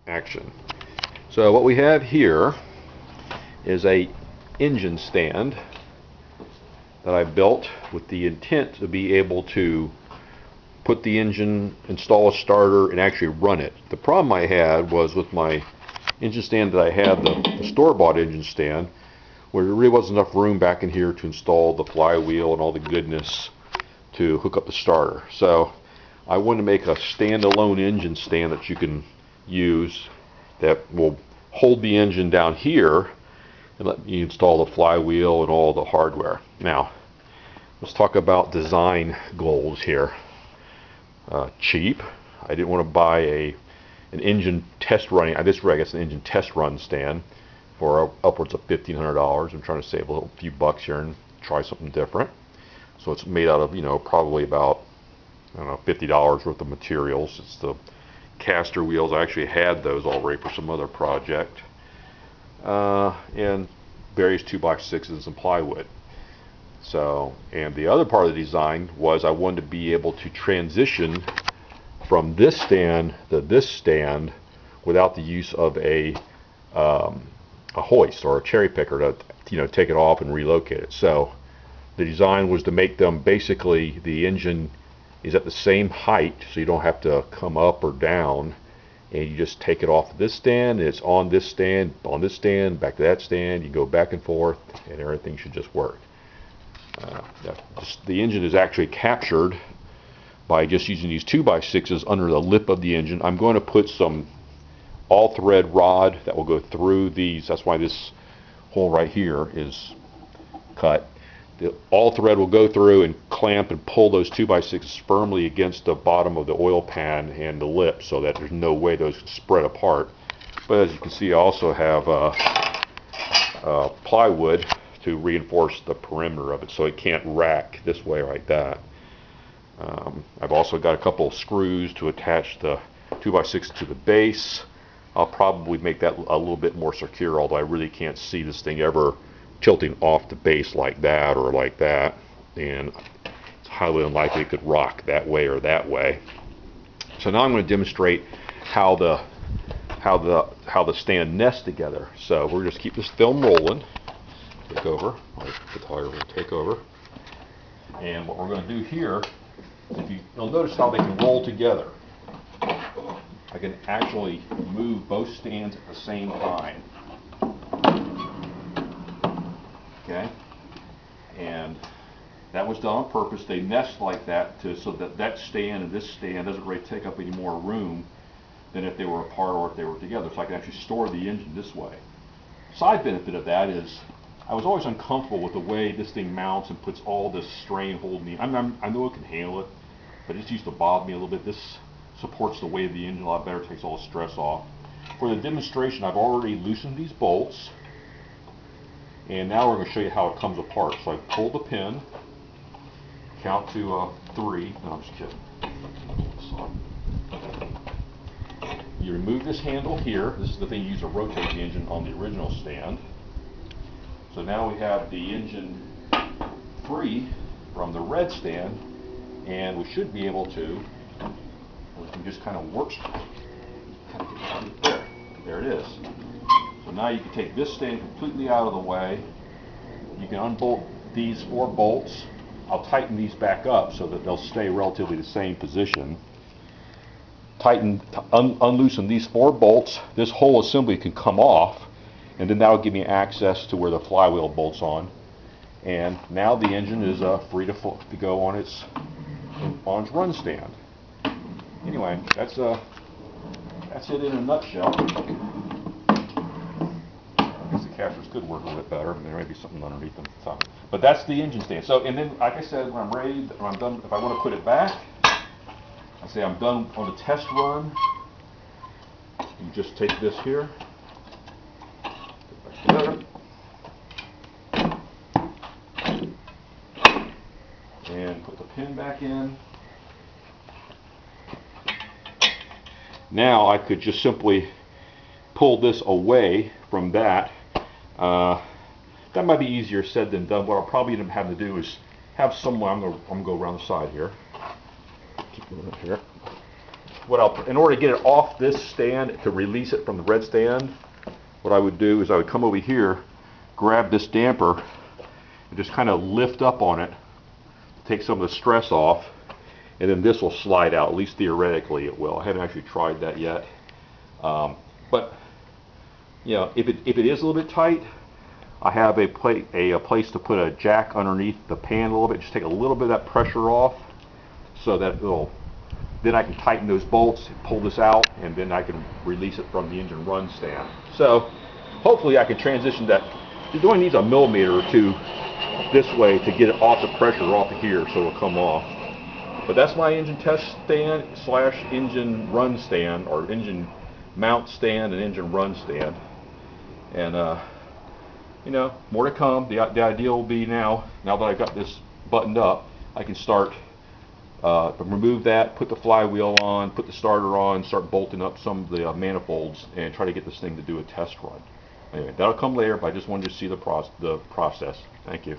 action. So what we have here is a engine stand that I built with the intent to be able to put the engine, install a starter, and actually run it. The problem I had was with my engine stand that I had, the store-bought engine stand, where there really wasn't enough room back in here to install the flywheel and all the goodness to hook up the starter. So I wanted to make a standalone engine stand that you can use that will hold the engine down here and let you install the flywheel and all the hardware. Now, let's talk about design goals here. Cheap. I didn't want to buy an engine test running. This rig, it's an engine test run stand for upwards of $1,500. I'm trying to save a few bucks here and try something different. So it's made out of, probably about, I don't know, $50 worth of materials. It's the caster wheels. I actually had those already for some other project. And various 2x6s and some plywood. So, and the other part of the design was I wanted to be able to transition from this stand to this stand without the use of a hoist or a cherry picker to take it off and relocate it. So the design was to make them basically, the engine is at the same height, so you don't have to come up or down, and you just take it off this stand and it's on this stand, back to that stand. You go back and forth and everything should just work. The engine is actually captured by just using these 2x6s under the lip of the engine. I'm going to put some all-thread rod that will go through these. That's why this hole right here is cut. The all-thread will go through and clamp and pull those 2x6s firmly against the bottom of the oil pan and the lip so that there's no way those can spread apart. But as you can see, I also have plywood to reinforce the perimeter of it so it can't rack this way like that. I've also got a couple of screws to attach the 2x6 to the base. I'll probably make that a little bit more secure, although I really can't see this thing ever tilting off the base like that or like that, and it's highly unlikely it could rock that way or that way. So now I'm going to demonstrate how the stand nests together. So we're just keep this film rolling. Take over. The tire will take over. And what we're going to do here, you'll notice how they can roll together. I can actually move both stands at the same time. Okay? And that was done on purpose. They nest like that so that stand and this stand doesn't really take up any more room than if they were apart or if they were together. So I can actually store the engine this way. Side benefit of that is I was always uncomfortable with the way this thing mounts and puts all this strain holding me. I know it can handle it, but it just used to bother me a little bit. This supports the weight of the engine a lot better, takes all the stress off. For the demonstration, I've already loosened these bolts, and now we're going to show you how it comes apart. So I pull the pin, count to 3. No, I'm just kidding. So you remove this handle here. This is the thing you use to rotate the engine on the original stand. So now we have the engine free from the red stand, and we should be able to, we can just kind of work, there it is. So now you can take this stand completely out of the way. You can unbolt these 4 bolts. I'll tighten these back up so that they'll stay relatively the same position. Unloosen these 4 bolts. This whole assembly can come off, and then that will give me access to where the flywheel bolts on. And now the engine is free to go on its run stand. Anyway, that's it in a nutshell. I guess the casters could work a little bit better. There may be something underneath them. But that's the engine stand. So, and then, like I said, when I'm done, if I want to put it back, I say I'm done on the test run. You just take this here. And put the pin back in. Now I could just simply pull this away from that. That might be easier said than done. What I'll probably end up having to do is have someone, I'm going to go around the side here. Keep it here. in order to get it off this stand, to release it from the red stand, what I would do is I would come over here, grab this damper, and just kind of lift up on it, take some of the stress off, and then this will slide out. At least theoretically it will. I haven't actually tried that yet. But you know, if it is a little bit tight, I have a place to put a jack underneath the pan a little bit, just take a little bit of that pressure off, so that then I can tighten those bolts, pull this out, and then I can release it from the engine run stand. So hopefully I can transition that. It only needs a millimeter or two this way to get it off the pressure off of here, so it'll come off. But that's my engine test stand slash engine run stand, or engine mount stand and engine run stand. And you know, more to come. The idea will be now that I've got this buttoned up, I can start remove that, put the flywheel on, put the starter on, start bolting up some of the manifolds, and try to get this thing to do a test run. Anyway, that'll come later, but I just wanted you to see the process. Thank you.